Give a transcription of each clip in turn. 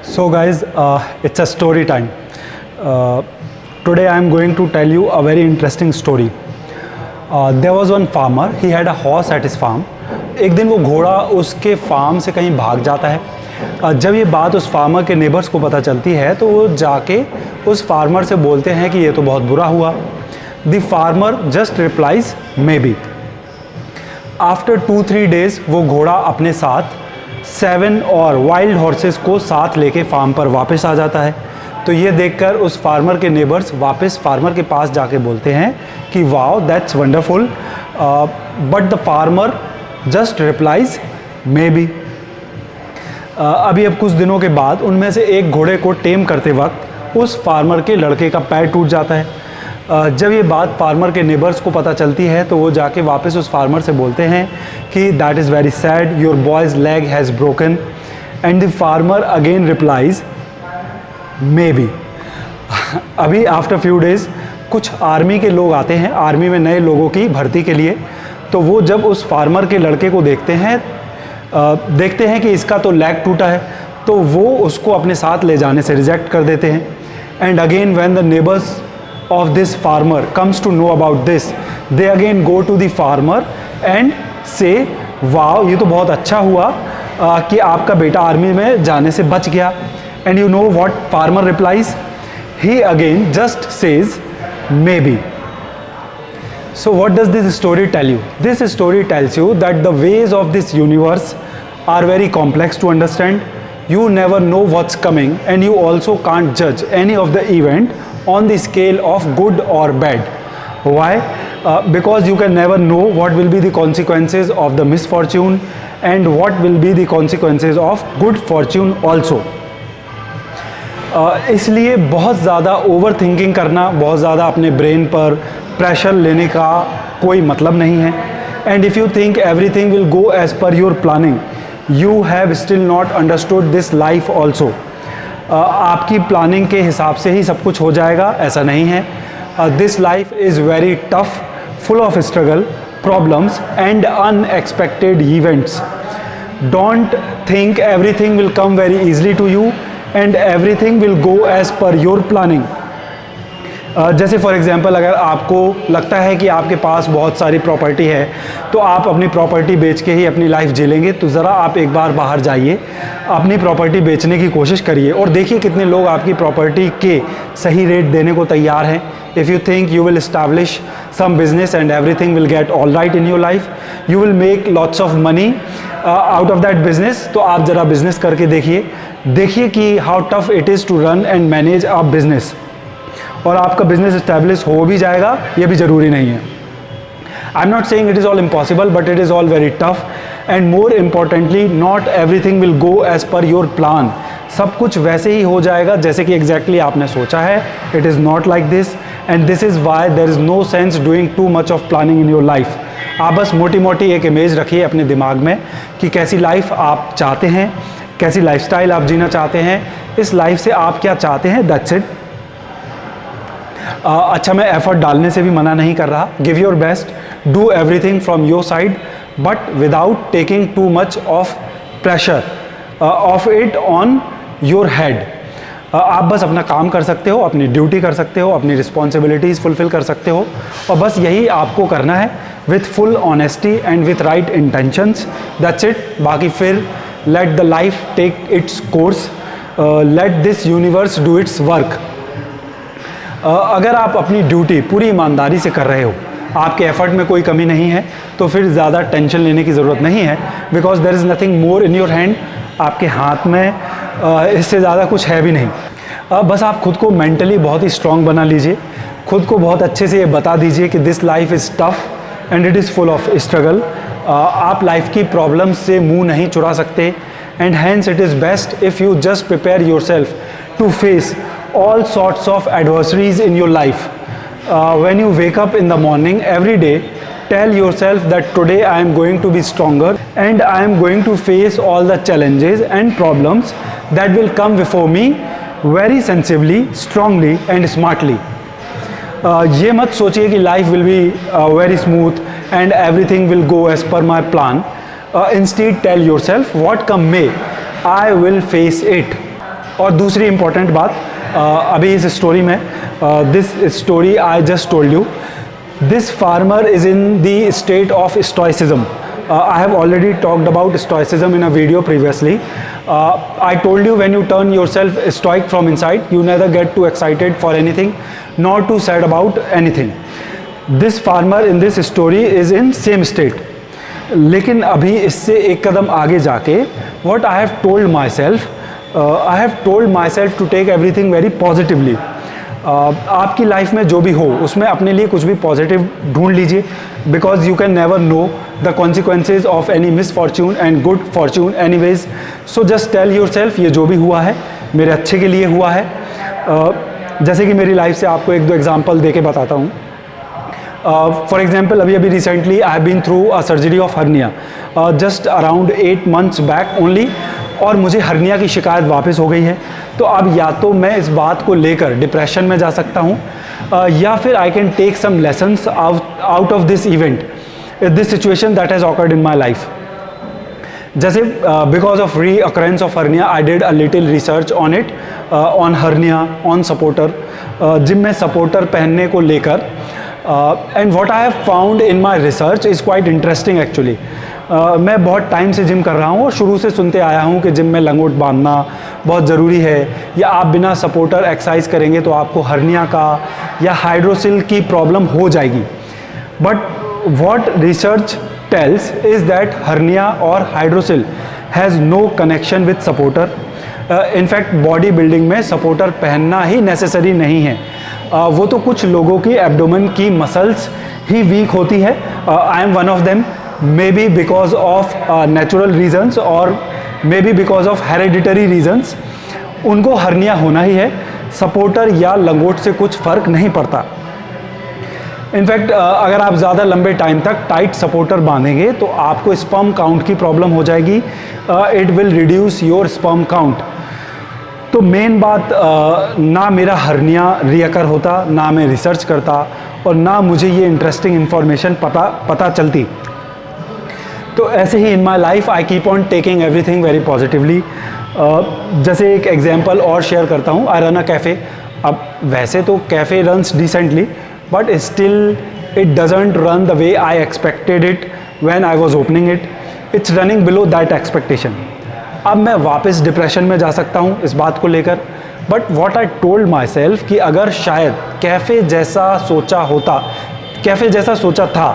So guys, it's a story time. Today I am going to tell you a very interesting story. There was one farmer, he had a horse at his farm. एक दिन वो घोड़ा उसके farm से कहीं भाग जाता है। जब ये बात उस फार्मर के नेबर्स को पता चलती है तो वो जाके उस फार्मर से बोलते हैं कि ये तो बहुत बुरा हुआ। The farmer just replies may be. After 2-3 days वो घोड़ा अपने साथ 7 और वाइल्ड हॉर्सेस को साथ लेके फार्म पर वापस आ जाता है। तो ये देखकर उस फार्मर के नेबर्स वापस फार्मर के पास जाके बोलते हैं कि wow that's wonderful, but the farmer just replies may be. अब कुछ दिनों के बाद उनमें से एक घोड़े को टेम करते वक्त उस फार्मर के लड़के का पैर टूट जाता है। जब ये बात फार्मर के नेबर्स को पता चलती है तो वो जाके वापस उस फार्मर से बोलते हैं कि that is very sad, your boys leg has broken. And the farmer again replies may be. अभी आफ्टर फ्यू डेज़ कुछ आर्मी के लोग आते हैं, आर्मी में नए लोगों की भर्ती के लिए। तो वो जब उस फार्मर के लड़के को देखते हैं कि इसका तो लेग टूटा है, तो वो उसको अपने साथ ले जाने से रिजेक्ट कर देते हैं। And again when the neighbours of this farmer comes to know about this, they again go to the farmer and say wow, ये तो बहुत अच्छा हुआ कि आपका बेटा आर्मी में जाने से बच गया। And you know what farmer replies? He again just says maybe. So what does this story tell you? This story tells you that the ways of this universe are very complex to understand. You never know what's coming, and you also can't judge any of the event on the scale of good or bad. Why? Because you can never know what will be the consequences of the misfortune and what will be the consequences of good fortune also. इसलिए बहुत ज़्यादा over thinking करना, बहुत ज़्यादा अपने brain पर pressure लेने का कोई मतलब नहीं है। And if you think everything will go as per your planning, you have still not understood this life also. आपकी प्लानिंग के हिसाब से ही सब कुछ हो जाएगा, ऐसा नहीं है। This life is very tough, full of struggle, problems and unexpected events. Don't think everything will come very easily to you and everything will go as per your planning. जैसे फॉर एग्ज़ाम्पल, अगर आपको लगता है कि आपके पास बहुत सारी property है तो आप अपनी प्रॉपर्टी बेच के ही अपनी लाइफ जी लेंगे, तो ज़रा आप एक बार बाहर जाइए, अपनी प्रॉपर्टी बेचने की कोशिश करिए और देखिए कितने लोग आपकी प्रॉपर्टी के सही रेट देने को तैयार हैं। If you think you will establish some business and everything will get all right in your life, you will make lots of money out of that business, तो आप ज़रा बिजनेस करके देखिए कि how tough it is to run and manage a business. और आपका business establish हो भी जाएगा, ये भी ज़रूरी नहीं है। I am not saying it is all impossible, but it is all very tough and more importantly not everything will go as per your plan. सब कुछ वैसे ही हो जाएगा जैसे कि एग्जैक्टली आपने सोचा है। It is not like this, and this is why there is no sense doing too much of planning in your life. आप बस मोटी मोटी एक इमेज रखिए अपने दिमाग में कि कैसी लाइफ आप चाहते हैं, कैसी लाइफस्टाइल आप जीना चाहते हैं, इस लाइफ से आप क्या चाहते हैं, दैट्स इट। अच्छा, मैं एफर्ट डालने से भी मना नहीं कर रहा। Give your best, do everything from your side, but without taking to much of pressure of it on your head. आप बस अपना काम कर सकते हो, अपनी ड्यूटी कर सकते हो, अपनी रिस्पॉन्सिबिलिटीज़ फुलफ़िल कर सकते हो, और बस यही आपको करना है with full honesty and with right intentions, that's it. बाकी फिर let the life take its course, let this universe do its work. अगर आप अपनी ड्यूटी पूरी ईमानदारी से कर रहे हो, आपके एफर्ट में कोई कमी नहीं है, तो फिर ज़्यादा टेंशन लेने की ज़रूरत नहीं है, because there is nothing more in your hand. आपके हाथ में इससे ज़्यादा कुछ है भी नहीं। बस आप खुद को मेंटली बहुत ही स्ट्रॉन्ग बना लीजिए, खुद को बहुत अच्छे से ये बता दीजिए कि this life is tough and it is full of struggle. आप लाइफ की प्रॉब्लम्स से मुंह नहीं चुरा सकते, and hence it is best if you just prepare yourself to face all sorts of adversities in your life. When you wake up in the morning every day, tell yourself that today I am going to be stronger and I am going to face all the challenges and problems that will come before me very sensibly, strongly and smartly. ये मत सोचिए कि life will be very smooth and everything will go as per my plan. Instead tell yourself what come may, I will face it. और दूसरी important बात अभी इस story में, this story I just told you, this farmer is in the state of stoicism. I have already talked about stoicism in a video previously. I told you when you turn yourself stoic from inside, you neither get too excited for anything nor too sad about anything. This farmer in this story is in same state. लेकिन अभी इससे एक कदम आगे जाके what I have told myself, I have told myself to take everything very positively. आपकी life में जो भी हो उसमें अपने लिए कुछ भी पॉजिटिव ढूंढ लीजिए, because you can never know the consequences of any misfortune and good fortune anyways. So just tell yourself ये जो भी हुआ है मेरे अच्छे के लिए हुआ है. जैसे कि मेरी लाइफ से आपको एक दो एग्जांपल दे के बताता हूँ. फॉर एग्जाम्पल अभी recently I have been through a surgery of hernia just around 8 months back only, और मुझे हर्निया की शिकायत वापस हो गई है. तो अब या तो मैं इस बात को लेकर डिप्रेशन में जा सकता हूँ, या फिर I can take some lessons out of this event, this situation that has occurred in my life. जैसे because of recurrence of hernia I did a little research on it, on hernia, on supporter, gym में supporter पहनने को लेकर. And what I have found in my research is quite interesting actually. मैं बहुत time से gym कर रहा हूँ और शुरू से सुनते आया हूँ कि जिम में लंगोट बांधना बहुत ज़रूरी है, या आप बिना सपोर्टर एक्सरसाइज करेंगे तो आपको हर्निया का या हाइड्रोसिल की प्रॉब्लम हो जाएगी. But what research tells is that hernia और hydrocele has no connection with supporter. In fact body building में सपोर्टर पहनना ही नेसेसरी नहीं है. वो तो कुछ लोगों की एब्डोमेन की मसल्स ही वीक होती है. I am one of them, maybe because of natural reasons और maybe because of hereditary reasons. उनको हर्निया होना ही है. सपोर्टर या लंगोट से कुछ फ़र्क नहीं पड़ता. इनफैक्ट अगर आप ज़्यादा लंबे टाइम तक टाइट सपोर्टर बांधेंगे तो आपको स्पर्म काउंट की प्रॉब्लम हो जाएगी. It will reduce your sperm count. तो मेन बात, ना मेरा हर्निया रियकर होता, ना मैं रिसर्च करता, और ना मुझे ये इंटरेस्टिंग इन्फॉर्मेशन पता चलती. तो ऐसे ही in my life I keep on taking everything very positively. जैसे एक एग्जांपल और शेयर करता हूँ. I run a cafe. अब वैसे तो cafe runs decently, but still it doesn't run the way I expected it when I was opening it. It's running below that expectation. अब मैं वापस डिप्रेशन में जा सकता हूँ इस बात को लेकर. But what I told my self कि अगर शायद कैफ़े जैसा सोचा था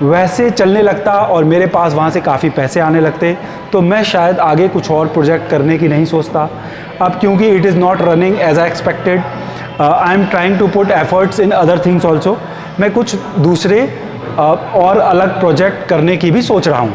वैसे चलने लगता और मेरे पास वहाँ से काफ़ी पैसे आने लगते, तो मैं शायद आगे कुछ और प्रोजेक्ट करने की नहीं सोचता. अब क्योंकि it is not running as I expected, I am trying to put efforts in other things also. मैं कुछ दूसरे और अलग प्रोजेक्ट करने की भी सोच रहा हूँ.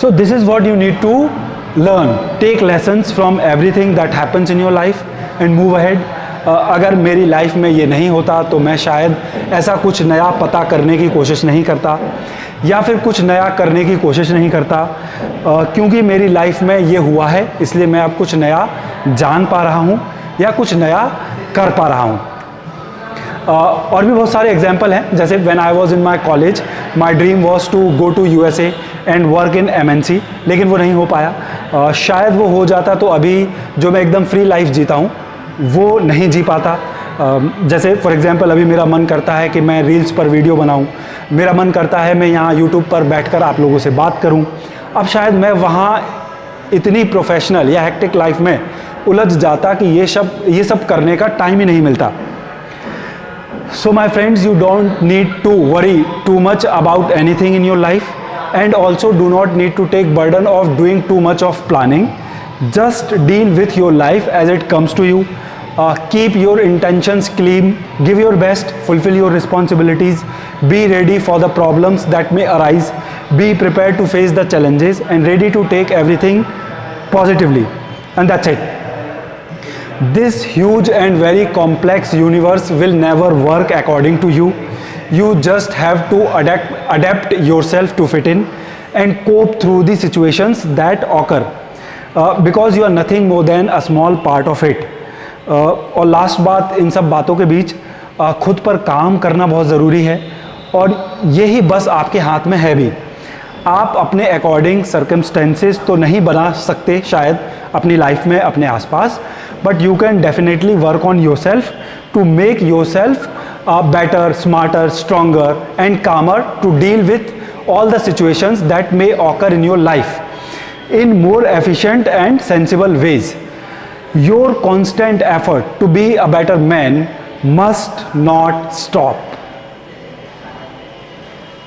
So this is what you need to learn. Take lessons from everything that happens in your life and move ahead. अगर मेरी लाइफ में ये नहीं होता तो मैं शायद ऐसा कुछ नया पता करने की कोशिश नहीं करता, या फिर कुछ नया करने की कोशिश नहीं करता. क्योंकि मेरी लाइफ में ये हुआ है इसलिए मैं अब कुछ नया जान पा रहा हूँ या कुछ नया कर पा रहा हूँ. और भी बहुत सारे एग्जाम्पल हैं. जैसे when I was in my college my dream was to go to USA and work in MNC, लेकिन वो नहीं हो पाया. शायद वो हो जाता तो अभी जो मैं एकदम फ्री लाइफ जीता हूँ वो नहीं जी पाता. जैसे फॉर एग्जांपल अभी मेरा मन करता है कि मैं रील्स पर वीडियो बनाऊं, मेरा मन करता है मैं यहाँ YouTube पर बैठकर आप लोगों से बात करूं. अब शायद मैं वहाँ इतनी प्रोफेशनल या हेक्टिक लाइफ में उलझ जाता कि ये सब करने का टाइम ही नहीं मिलता. So my friends, you don't need to worry too much about anything in your life, and also do not need to take burden of doing too much of planning. Just deal with your life as it comes to you. Keep your intentions clean. Give your best. Fulfill your responsibilities. Be ready for the problems that may arise. Be prepared to face the challenges and ready to take everything positively. And that's it. This huge and very complex universe will never work according to you. You just have to adapt yourself to fit in and cope through the situations that occur. Because you are nothing more than a small part of it. और last बात इन सब बातों के बीच, खुद पर काम करना बहुत ज़रूरी है, और यही बस आपके हाथ में है भी. आप अपने अकॉर्डिंग सर्कमस्टेंसेस तो नहीं बना सकते शायद अपनी लाइफ में अपने आसपास, but you can definitely work on yourself to make yourself better, smarter, stronger and calmer to deal with all the situations that may occur in your life in more efficient and sensible ways. Your constant effort to be a better man must not stop.